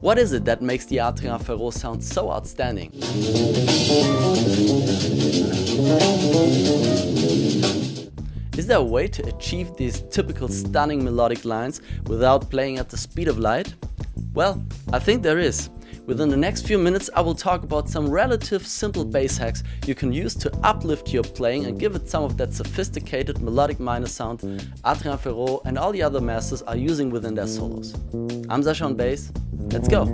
What is it that makes the Hadrien Feraud sound so outstanding? Is there a way to achieve these typical stunning melodic lines without playing at the speed of light? Well, I think there is. Within the next few minutes I will talk about some relative simple bass hacks you can use to uplift your playing and give it some of that sophisticated melodic minor sound Hadrien Feraud and all the other masters are using within their solos. I'm Sascha on bass. Let's go!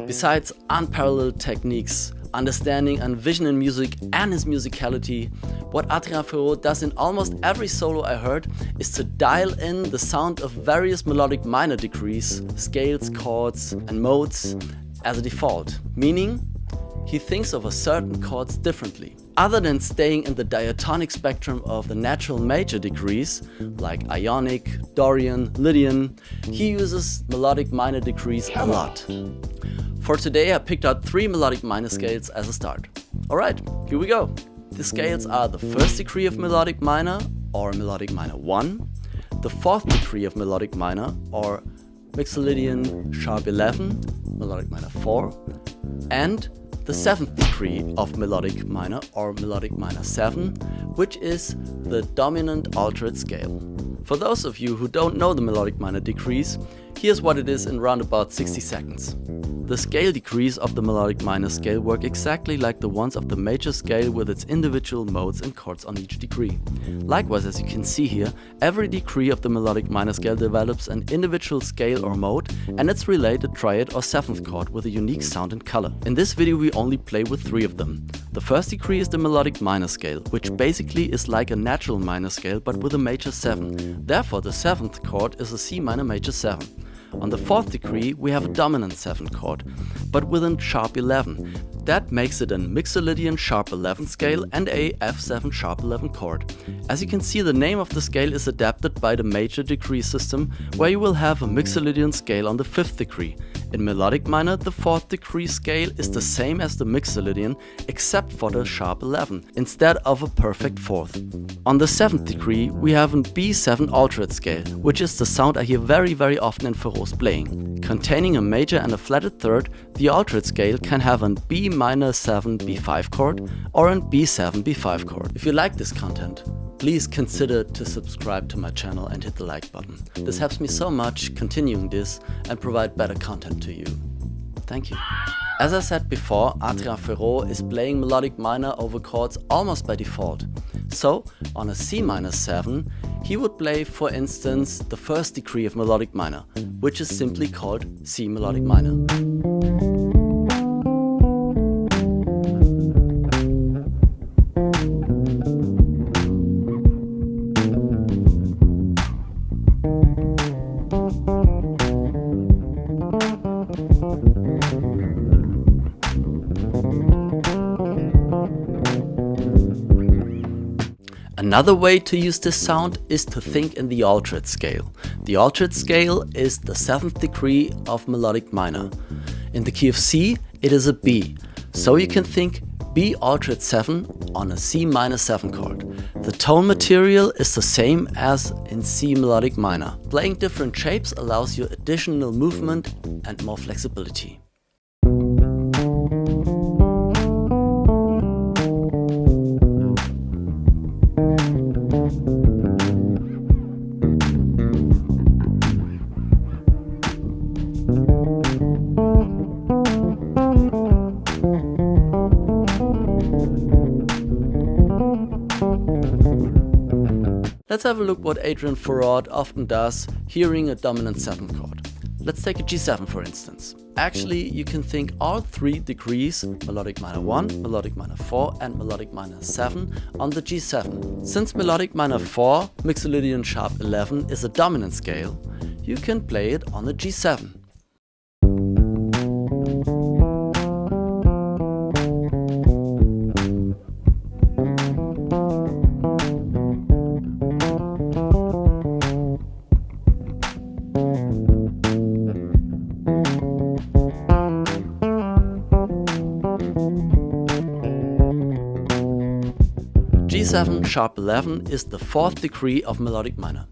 Besides unparalleled techniques, understanding and vision in music and his musicality, what Hadrien Feraud does in almost every solo I heard is to dial in the sound of various melodic minor degrees, scales, chords and modes as a default, meaning he thinks of a certain chords differently. Other than staying in the diatonic spectrum of the natural major degrees, like Ionic, Dorian, Lydian, he uses melodic minor degrees a lot. For today I picked out 3 melodic minor scales as a start. Alright, here we go. The scales are the 1st degree of melodic minor, or melodic minor 1, the 4th degree of melodic minor, or Mixolydian Sharp 11, melodic minor 4, and the 7th degree of melodic minor, or melodic minor 7, which is the dominant altered scale. For those of you who don't know the melodic minor degrees, here's what it is in round about 60 seconds. The scale degrees of the melodic minor scale work exactly like the ones of the major scale with its individual modes and chords on each degree. Likewise, as you can see here, every degree of the melodic minor scale develops an individual scale or mode and its related triad or 7th chord with a unique sound and color. In this video we only play with 3 of them. The 1st degree is the melodic minor scale, which basically is like a natural minor scale but with a major 7. Therefore the 7th chord is a C minor major 7. On the 4th degree we have a dominant 7th chord, but with a sharp 11. That makes it a Mixolydian Sharp 11 scale and a F7 Sharp 11 chord. As you can see, the name of the scale is adapted by the major degree system, where you will have a Mixolydian scale on the 5th degree. In melodic minor, the 4th degree scale is the same as the Mixolydian, except for the Sharp 11, instead of a perfect 4th. On the 7th degree, we have a B7 altered scale, which is the sound I hear very often in Feraud's playing. Containing a major and a flatted 3rd, the altered scale can have a B minor 7 B5 chord or a B7 B5 chord. If you like this content, please consider to subscribe to my channel and hit the like button. This helps me so much continuing this and provide better content to you. Thank you. As I said before, Hadrien Feraud is playing melodic minor over chords almost by default. So, on a C minor 7, he would play, for instance, the 1st degree of melodic minor, which is simply called C melodic minor. Another way to use this sound is to think in the altered scale. The altered scale is the 7th degree of melodic minor. In the key of C, it is a B, so you can think B altered 7 on a C minor 7 chord. The tone material is the same as in C melodic minor. Playing different shapes allows you additional movement and more flexibility. Let's have a look what Hadrien Feraud often does, hearing a dominant 7th chord. Let's take a G7 for instance. Actually, you can think all 3 degrees, melodic minor 1, melodic minor 4 and melodic minor 7 on the G7. Since melodic minor 4, Mixolydian Sharp 11 is a dominant scale, you can play it on the G7. G7 Sharp 11 is the 4th degree of melodic minor.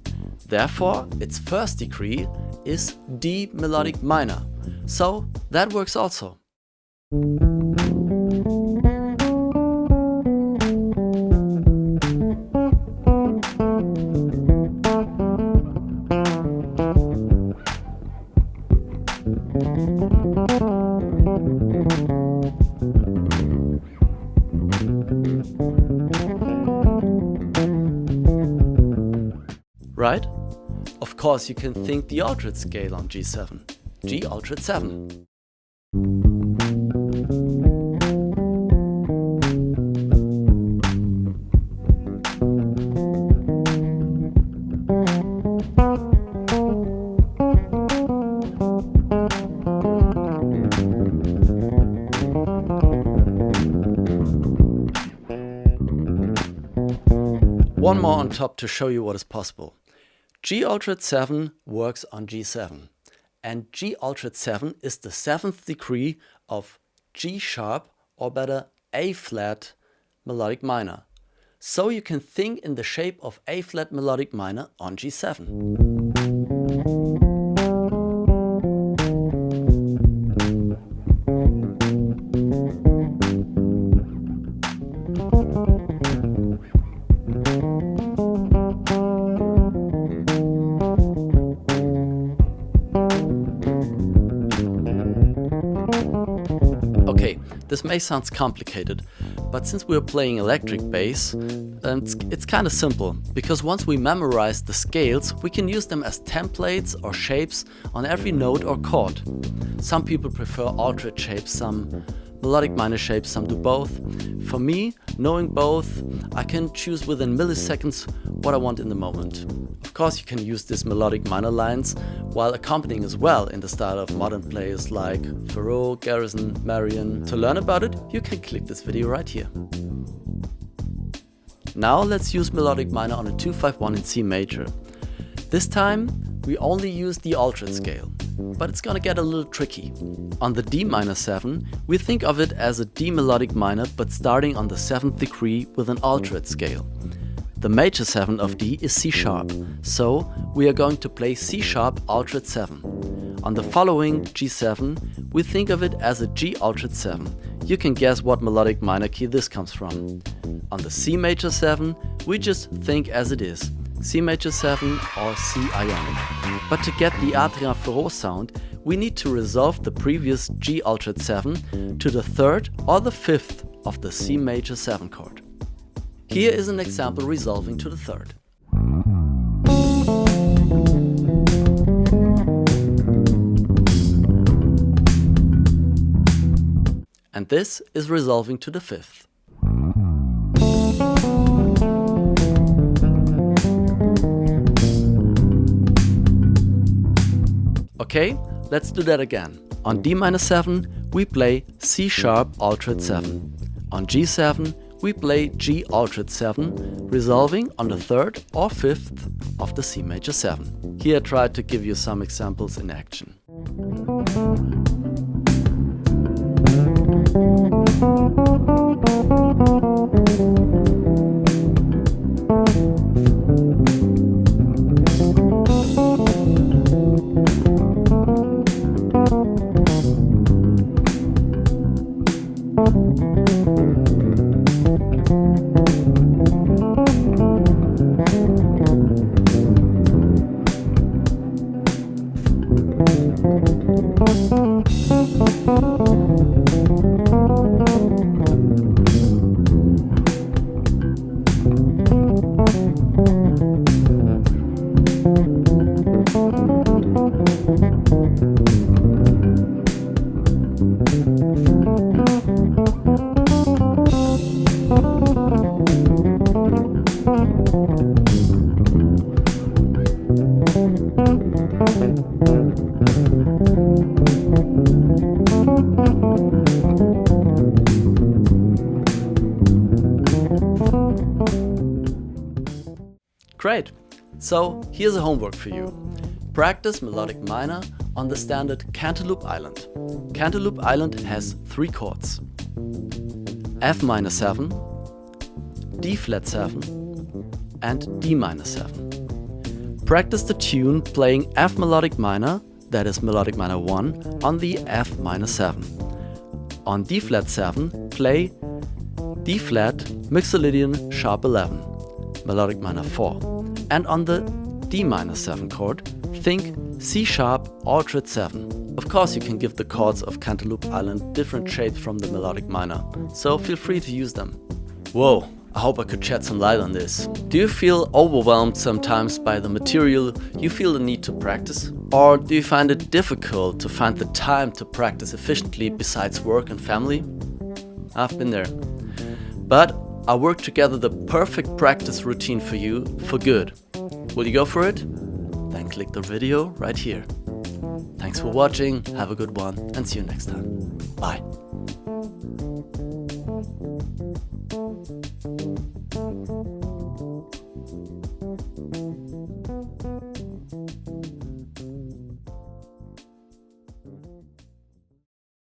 Therefore, its 1st degree is D melodic minor, so that works also. Right? Of course, you can think the altered scale on G7. G altered 7. One more on top to show you what is possible. G altered 7 works on G7, and G altered 7 is the 7th degree of G sharp, or better A flat melodic minor. So you can think in the shape of A flat melodic minor on G7. Okay, this may sound complicated, but since we're playing electric bass, it's kind of simple, because once we memorize the scales, we can use them as templates or shapes on every note or chord. Some people prefer altered shapes, some melodic minor shapes, some do both. For me, knowing both, I can choose within milliseconds what I want in the moment. Of course, you can use these melodic minor lines while accompanying as well in the style of modern players like Feraud, Garrison, Marion. To learn about it, you can click this video right here. Now let's use melodic minor on a 2-5-1 in C major. This time we only use the altered scale, but it's gonna get a little tricky. On the D minor 7, we think of it as a D melodic minor, but starting on the 7th degree with an altered scale. The major 7 of D is C sharp, so we are going to play C sharp altered 7. On the following G7, we think of it as a G altered 7. You can guess what melodic minor key this comes from. On the C major 7, we just think as it is, C major 7 or C ionic. But to get the Hadrien Feraud sound, we need to resolve the previous G altered 7 to the 3rd or the 5th of the C major 7 chord. Here is an example resolving to the 3rd. And this is resolving to the 5th. Okay, let's do that again. On D minor 7, we play C sharp altered 7. On G7, we play G altered 7, resolving on the 3rd or 5th of the C major 7. Here I tried to give you some examples in action. Great! So here's a homework for you. Practice melodic minor on the standard Cantaloupe Island. Cantaloupe Island has 3 chords: F minor 7, D flat 7 and D minor 7. Practice the tune playing F melodic minor, that is melodic minor 1, on the F minor 7. On D flat 7, play D flat Mixolydian Sharp 11, melodic minor 4. And on the D minor 7 chord, think C sharp Altered 7. Of course, you can give the chords of Cantaloupe Island different shapes from the melodic minor, so feel free to use them. Whoa, I hope I could shed some light on this. Do you feel overwhelmed sometimes by the material you feel the need to practice? Or do you find it difficult to find the time to practice efficiently besides work and family? I've been there. But I worked together the perfect practice routine for you for good. Will you go for it? Then click the video right here. Thanks for watching, have a good one, and see you next time. Bye.